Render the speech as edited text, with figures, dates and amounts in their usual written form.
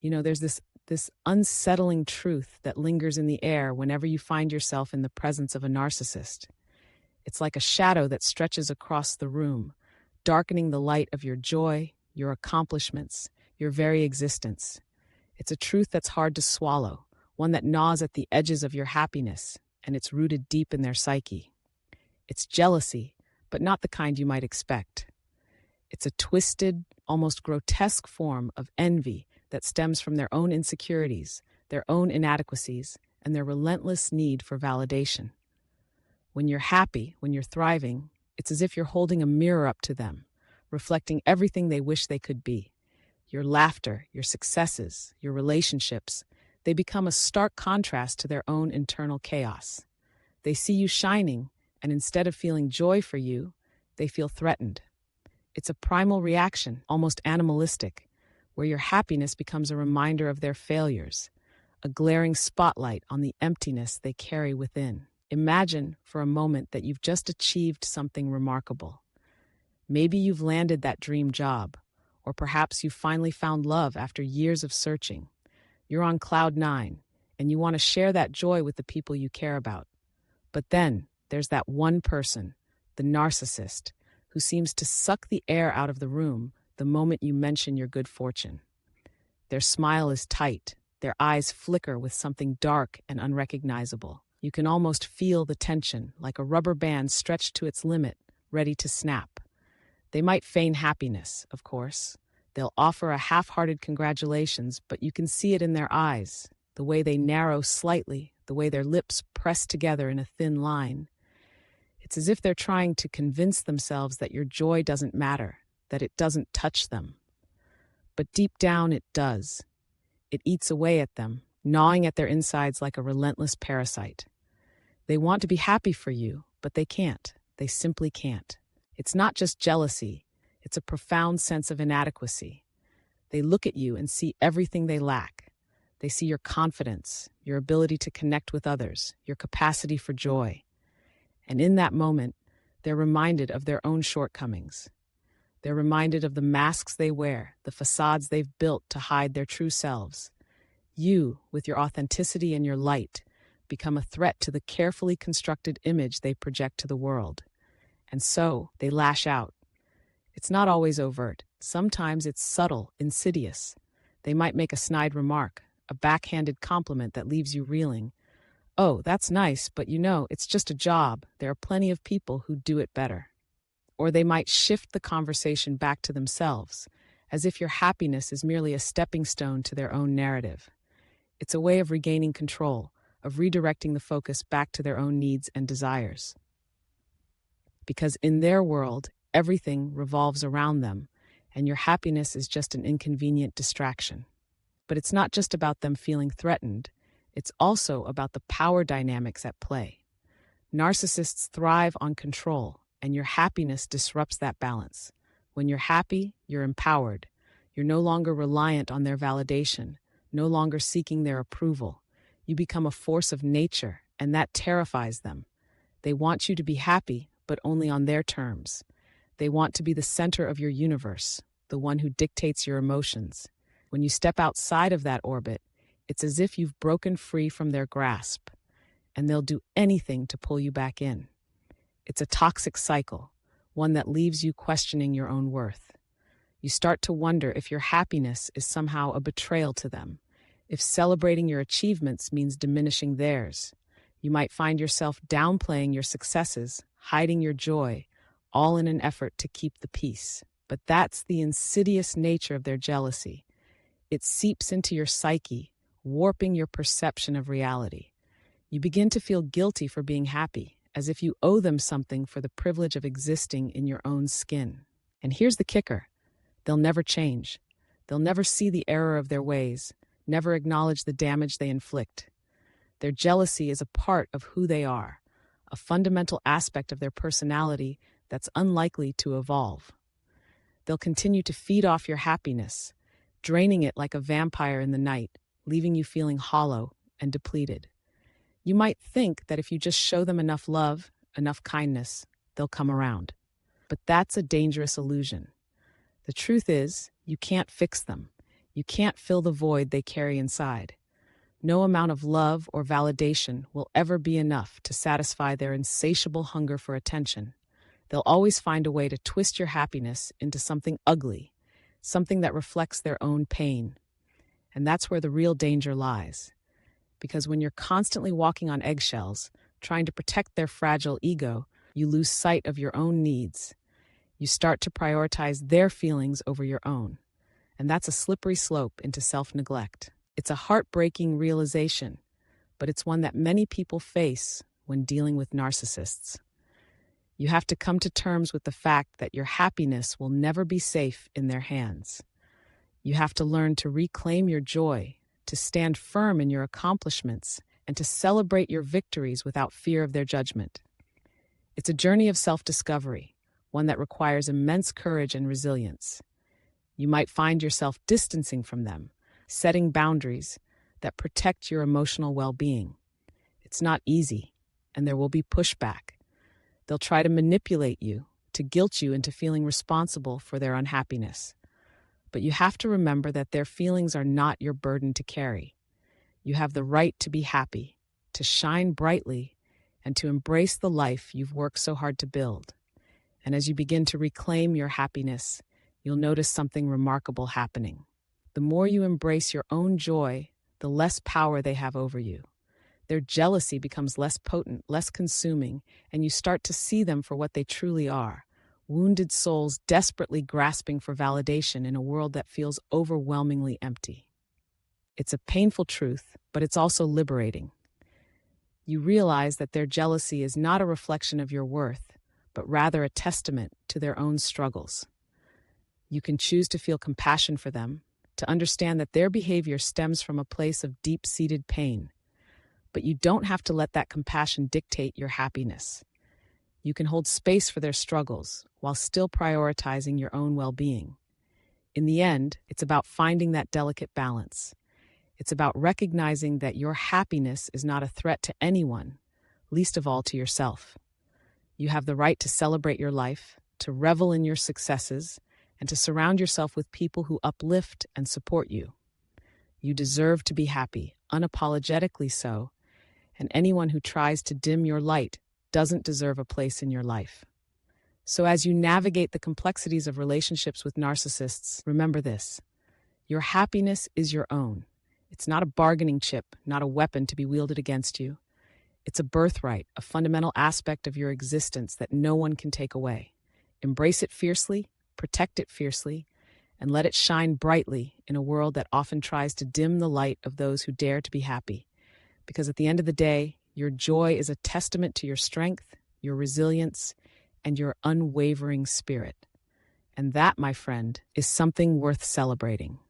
There's this unsettling truth that lingers in the air whenever you find yourself in the presence of a narcissist. It's like a shadow that stretches across the room, darkening the light of your joy, your accomplishments, your very existence. It's a truth that's hard to swallow, one that gnaws at the edges of your happiness, and it's rooted deep in their psyche. It's jealousy, but not the kind you might expect. It's a twisted, almost grotesque form of envy that stems from their own insecurities, their own inadequacies, and their relentless need for validation. When you're happy, when you're thriving, it's as if you're holding a mirror up to them, reflecting everything they wish they could be. Your laughter, your successes, your relationships, they become a stark contrast to their own internal chaos. They see you shining, and instead of feeling joy for you, they feel threatened. It's a primal reaction, almost animalistic, where your happiness becomes a reminder of their failures, a glaring spotlight on the emptiness they carry within. Imagine for a moment that you've just achieved something remarkable. Maybe you've landed that dream job, or perhaps you've finally found love after years of searching. You're on cloud nine, and you want to share that joy with the people you care about. But then there's that one person, the narcissist, who seems to suck the air out of the room the moment you mention your good fortune. Their smile is tight, their eyes flicker with something dark and unrecognizable. You can almost feel the tension, like a rubber band stretched to its limit, ready to snap. They might feign happiness, of course. They'll offer a half-hearted congratulations, but you can see it in their eyes, the way they narrow slightly, the way their lips press together in a thin line. It's as if they're trying to convince themselves that your joy doesn't matter, that it doesn't touch them. But deep down, it does. It eats away at them, gnawing at their insides like a relentless parasite. They want to be happy for you, but they can't. They simply can't. It's not just jealousy. It's a profound sense of inadequacy. They look at you and see everything they lack. They see your confidence, your ability to connect with others, your capacity for joy. And in that moment, they're reminded of their own shortcomings. They're reminded of the masks they wear, the facades they've built to hide their true selves. You, with your authenticity and your light, become a threat to the carefully constructed image they project to the world. And so, they lash out. It's not always overt. Sometimes it's subtle, insidious. They might make a snide remark, a backhanded compliment that leaves you reeling. Oh, that's nice, but it's just a job. There are plenty of people who do it better. Or they might shift the conversation back to themselves, as if your happiness is merely a stepping stone to their own narrative. It's a way of regaining control, of redirecting the focus back to their own needs and desires. Because in their world, everything revolves around them, and your happiness is just an inconvenient distraction. But it's not just about them feeling threatened. It's also about the power dynamics at play. Narcissists thrive on control, and your happiness disrupts that balance. When you're happy, you're empowered. You're no longer reliant on their validation, no longer seeking their approval. You become a force of nature, and that terrifies them. They want you to be happy, but only on their terms. They want to be the center of your universe, the one who dictates your emotions. When you step outside of that orbit, it's as if you've broken free from their grasp, and they'll do anything to pull you back in. It's a toxic cycle, one that leaves you questioning your own worth. You start to wonder if your happiness is somehow a betrayal to them, if celebrating your achievements means diminishing theirs. You might find yourself downplaying your successes, hiding your joy, all in an effort to keep the peace. But that's the insidious nature of their jealousy. It seeps into your psyche, warping your perception of reality. You begin to feel guilty for being happy, as if you owe them something for the privilege of existing in your own skin. And here's the kicker. They'll never change. They'll never see the error of their ways, never acknowledge the damage they inflict. Their jealousy is a part of who they are, a fundamental aspect of their personality that's unlikely to evolve. They'll continue to feed off your happiness, draining it like a vampire in the night, leaving you feeling hollow and depleted. You might think that if you just show them enough love, enough kindness, they'll come around. But that's a dangerous illusion. The truth is, you can't fix them. You can't fill the void they carry inside. No amount of love or validation will ever be enough to satisfy their insatiable hunger for attention. They'll always find a way to twist your happiness into something ugly, something that reflects their own pain. And that's where the real danger lies. Because when you're constantly walking on eggshells, trying to protect their fragile ego, you lose sight of your own needs. You start to prioritize their feelings over your own. And that's a slippery slope into self-neglect. It's a heartbreaking realization, but it's one that many people face when dealing with narcissists. You have to come to terms with the fact that your happiness will never be safe in their hands. You have to learn to reclaim your joy, to stand firm in your accomplishments, and to celebrate your victories without fear of their judgment. It's a journey of self-discovery, one that requires immense courage and resilience. You might find yourself distancing from them, setting boundaries that protect your emotional well-being. It's not easy, and there will be pushback. They'll try to manipulate you, to guilt you into feeling responsible for their unhappiness. But you have to remember that their feelings are not your burden to carry. You have the right to be happy, to shine brightly, and to embrace the life you've worked so hard to build. And as you begin to reclaim your happiness, you'll notice something remarkable happening. The more you embrace your own joy, the less power they have over you. Their jealousy becomes less potent, less consuming, and you start to see them for what they truly are. Wounded souls desperately grasping for validation in a world that feels overwhelmingly empty. It's a painful truth, but it's also liberating. You realize that their jealousy is not a reflection of your worth, but rather a testament to their own struggles. You can choose to feel compassion for them, to understand that their behavior stems from a place of deep-seated pain. But you don't have to let that compassion dictate your happiness. You can hold space for their struggles while still prioritizing your own well-being. In the end, it's about finding that delicate balance. It's about recognizing that your happiness is not a threat to anyone, least of all to yourself. You have the right to celebrate your life, to revel in your successes, and to surround yourself with people who uplift and support you. You deserve to be happy, unapologetically so, and anyone who tries to dim your light doesn't deserve a place in your life. So as you navigate the complexities of relationships with narcissists, remember this: your happiness is your own. It's not a bargaining chip, not a weapon to be wielded against you. It's a birthright, a fundamental aspect of your existence that no one can take away. Embrace it fiercely, protect it fiercely, and let it shine brightly in a world that often tries to dim the light of those who dare to be happy. Because at the end of the day, your joy is a testament to your strength, your resilience, and your unwavering spirit. And that, my friend, is something worth celebrating.